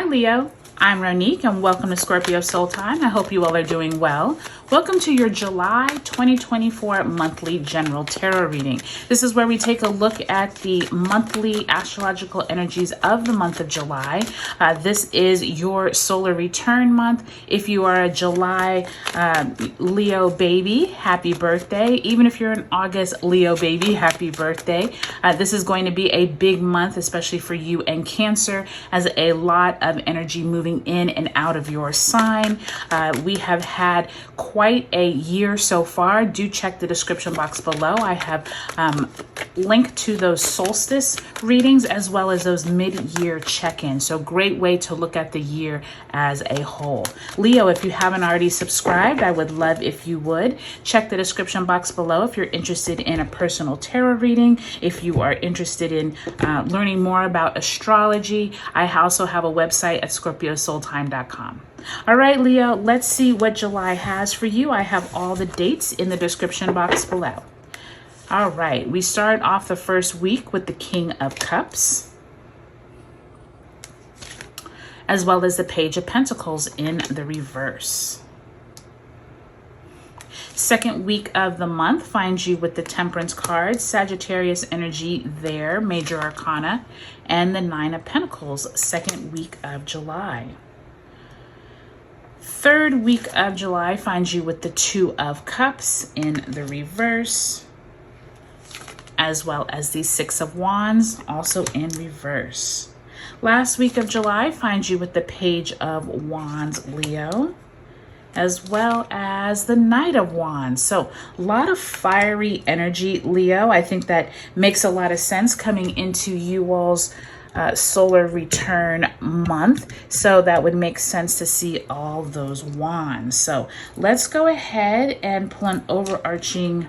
Leo, I'm Ronique and welcome to Scorpio Soul Time. I hope you all are doing well. Welcome to your July 2024 monthly general tarot reading. This is where we take a look at the monthly astrological energies of the month of July. This is your solar return month. If you are a July Leo baby, happy birthday. Even if you're an August Leo baby, happy birthday. This is going to be a big month, especially for you and Cancer, as a lot of energy moving in and out of your sign. We have had quite a year so far. Do check the description box below. I have linked to those solstice readings as well as those mid-year check-ins. So great way to look at the year as a whole. Leo, if you haven't already subscribed, I would love if you would. Check the description box below if you're interested in a personal tarot reading. If you are interested in learning more about astrology, I also have a website at scorpiosoultime.com. All right, Leo, let's see what July has for you. I have all the dates in the description box below. All right, we start off the first week with the King of Cups, as well as the Page of Pentacles in the reverse. Second week of the month finds you with the Temperance card, Sagittarius energy there, Major Arcana, and the Nine of Pentacles, second week of July. Third week of July finds you with the Two of Cups in the reverse, as well as the Six of Wands, also in reverse. Last week of July finds you with the Page of Wands, Leo, as well as the Knight of Wands. So a lot of fiery energy, Leo. I think that makes a lot of sense coming into you all's solar return month. So that would make sense to see all those wands. So let's go ahead and pull an overarching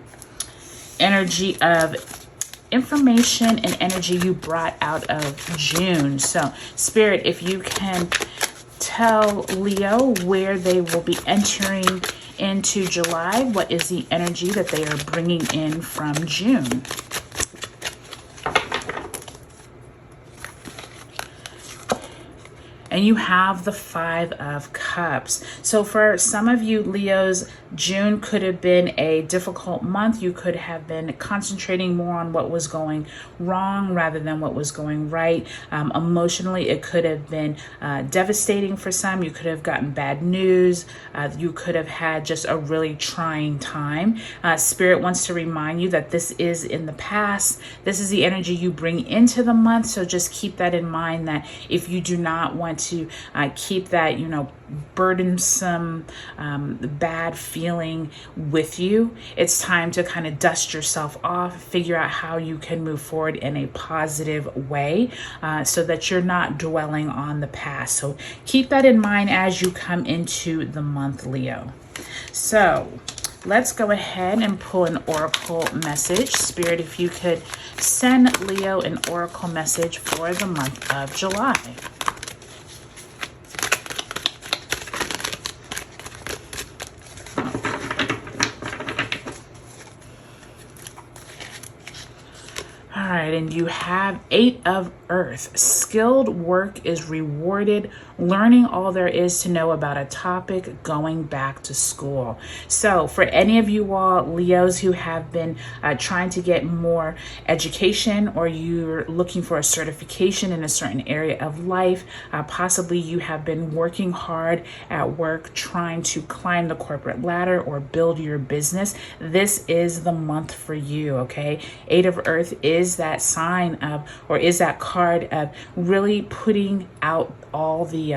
energy of information and energy you brought out of June. So Spirit, if you can tell Leo where they will be entering into July, what is the energy that they are bringing in from June? And you have the Five of Cups. So for some of you Leos, June could have been a difficult month. You could have been concentrating more on what was going wrong rather than what was going right. Emotionally, it could have been devastating for some. You could have gotten bad news. You could have had just a really trying time. Spirit wants to remind you that this is in the past. This is the energy you bring into the month. So just keep that in mind, that if you do not want to keep that, burdensome, bad feeling with you, it's time to kind of dust yourself off, figure out how you can move forward in a positive way, so that you're not dwelling on the past. So keep that in mind as you come into the month, Leo. So let's go ahead and pull an oracle message. Spirit, if you could send Leo an oracle message for the month of July. All right, and you have Eight of Earth. Skilled work is rewarded. Learning all there is to know about a topic, going back to school. So for any of you all Leos who have been trying to get more education, or you're looking for a certification in a certain area of life, possibly you have been working hard at work trying to climb the corporate ladder or build your business, this is the month for you, okay? Eight of Earth is that sign of, or is that card of really putting out all the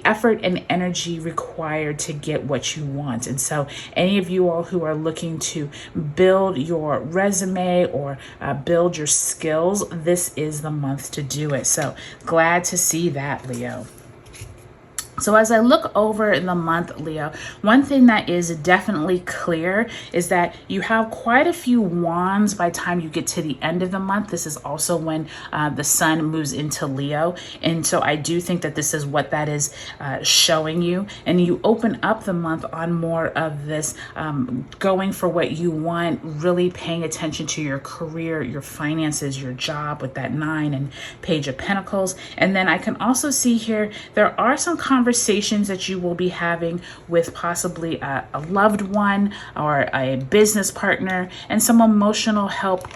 effort and energy required to get what you want. And so any of you all who are looking to build your resume or build your skills, this is the month to do it. So glad to see that, Leo. So as I look over the month, Leo, one thing that is definitely clear is that you have quite a few wands by the time you get to the end of the month. This is also when the sun moves into Leo. And so I do think that this is what that is showing you. And you open up the month on more of this going for what you want, really paying attention to your career, your finances, your job with that 9 and Page of Pentacles. And then I can also see here, there are some conversations that you will be having with possibly a loved one or a business partner, and some emotional help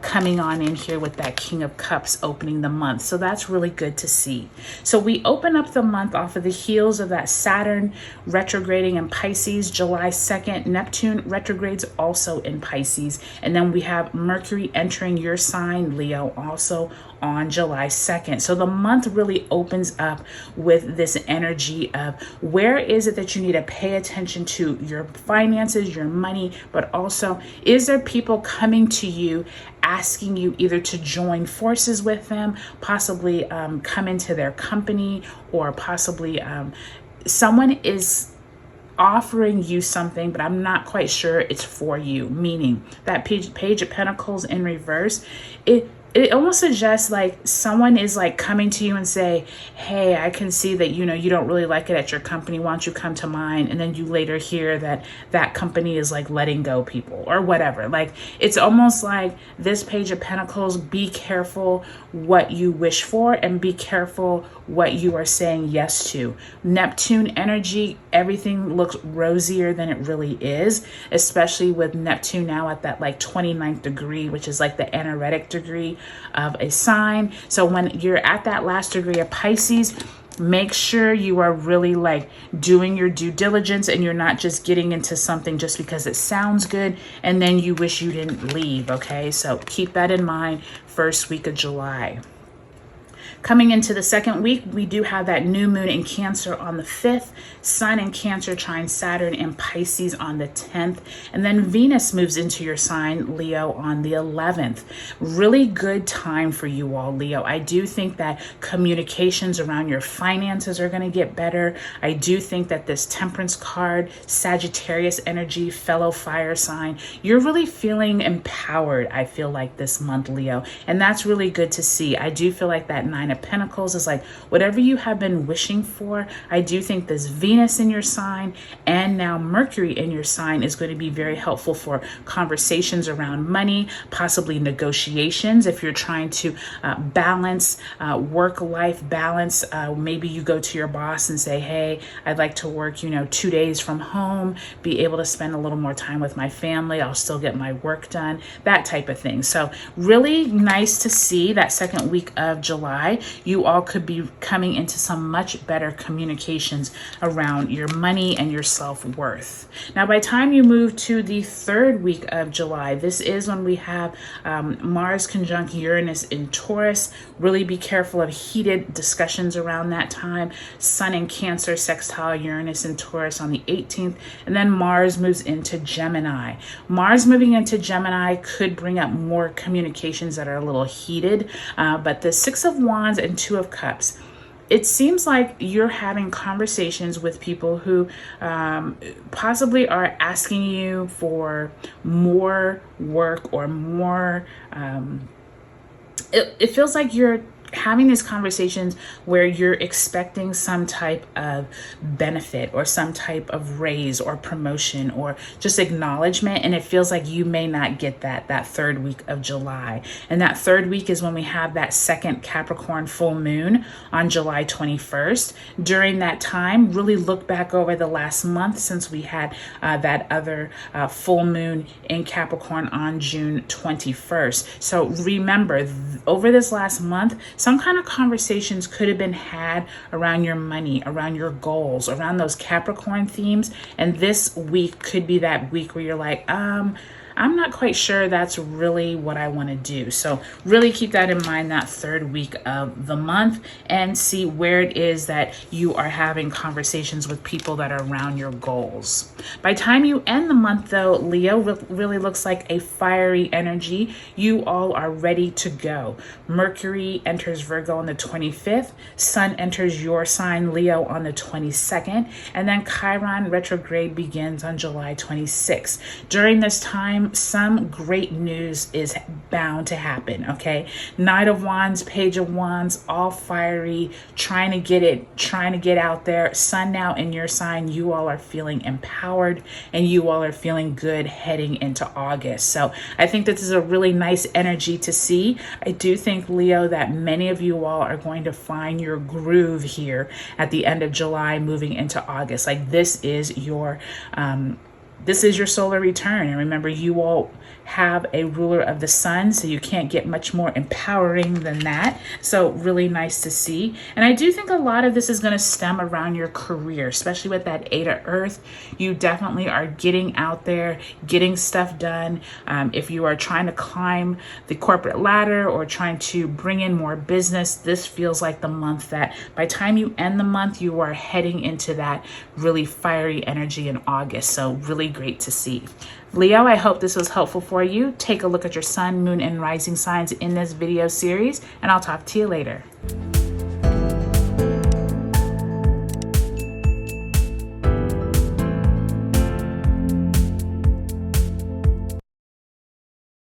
coming on in here with that King of Cups opening the month. So that's really good to see. So we open up the month off of the heels of that Saturn retrograding in Pisces, July 2nd. Neptune retrogrades also in Pisces. And then we have Mercury entering your sign, Leo, also on July 2nd. So the month really opens up with this energy of where is it that you need to pay attention to your finances, your money, but also is there people coming to you asking you either to join forces with them, possibly come into their company, or possibly someone is offering you something, but I'm not quite sure it's for you, meaning that Page of Pentacles in reverse, it almost suggests like someone is like coming to you and say, hey, I can see that, you know, you don't really like it at your company. Why don't you come to mine? And then you later hear that that company is like letting go people or whatever. Like it's almost like this Page of Pentacles, be careful what you wish for and be careful what you are saying yes to. Neptune energy, everything looks rosier than it really is, especially with Neptune now at that like 29th degree, which is like the anaretic degree of a sign. So when you're at that last degree of Pisces, make sure you are really like doing your due diligence and you're not just getting into something just because it sounds good and then you wish you didn't leave. Okay, so keep that in mind. First week of July. Coming into the second week, we do have that new moon in Cancer on the 5th, Sun in Cancer trine Saturn in Pisces on the 10th, and then Venus moves into your sign, Leo, on the 11th. Really good time for you all, Leo. I do think that communications around your finances are going to get better. I do think that this Temperance card, Sagittarius energy, fellow fire sign, you're really feeling empowered, I feel like, this month, Leo, and that's really good to see. I do feel like that 9 of Pentacles is like whatever you have been wishing for. I do think this Venus in your sign and now Mercury in your sign is going to be very helpful for conversations around money, possibly negotiations if you're trying to balance work-life balance. Maybe you go to your boss and say, hey, I'd like to work 2 days from home, be able to spend a little more time with my family, I'll still get my work done, that type of thing. So really nice to see that second week of July. You all could be coming into some much better communications around your money and your self-worth. Now, by the time you move to the third week of July, this is when we have Mars conjunct Uranus in Taurus. Really be careful of heated discussions around that time. Sun in Cancer, sextile Uranus in Taurus on the 18th, and then Mars moves into Gemini. Mars moving into Gemini could bring up more communications that are a little heated, but the Six of Wands and Two of Cups, it seems like you're having conversations with people who possibly are asking you for more work or more. It feels like you're having these conversations where you're expecting some type of benefit or some type of raise or promotion or just acknowledgement, and it feels like you may not get that third week of July. And that third week is when we have that second Capricorn full moon on July 21st. During that time, really look back over the last month since we had that other full moon in Capricorn on June 21st. So remember, over this last month, some kind of conversations could have been had around your money, around your goals, around those Capricorn themes. And this week could be that week where you're like, I'm not quite sure that's really what I want to do. So really keep that in mind that third week of the month, and see where it is that you are having conversations with people that are around your goals. By the time you end the month though, Leo, really looks like a fiery energy. You all are ready to go. Mercury enters Virgo on the 25th. Sun enters your sign, Leo, on the 22nd. And then Chiron retrograde begins on July 26th. During this time, some great news is bound to happen, okay? Knight of Wands, Page of Wands, all fiery, trying to get out there. Sun now in your sign, you all are feeling empowered and you all are feeling good heading into August. So I think this is a really nice energy to see. I do think, Leo, that many of you all are going to find your groove here at the end of July, moving into August. Like this is your solar return. And remember, you all have a ruler of the sun, so you can't get much more empowering than that. So really nice to see. And I do think a lot of this is going to stem around your career, especially with that 8 of Earth. You definitely are getting out there, getting stuff done. If you are trying to climb the corporate ladder or trying to bring in more business, this feels like the month that by the time you end the month, you are heading into that really fiery energy in August. So really great to see. Leo, I hope this was helpful for you. Take a look at your sun, moon, and rising signs in this video series, and I'll talk to you later.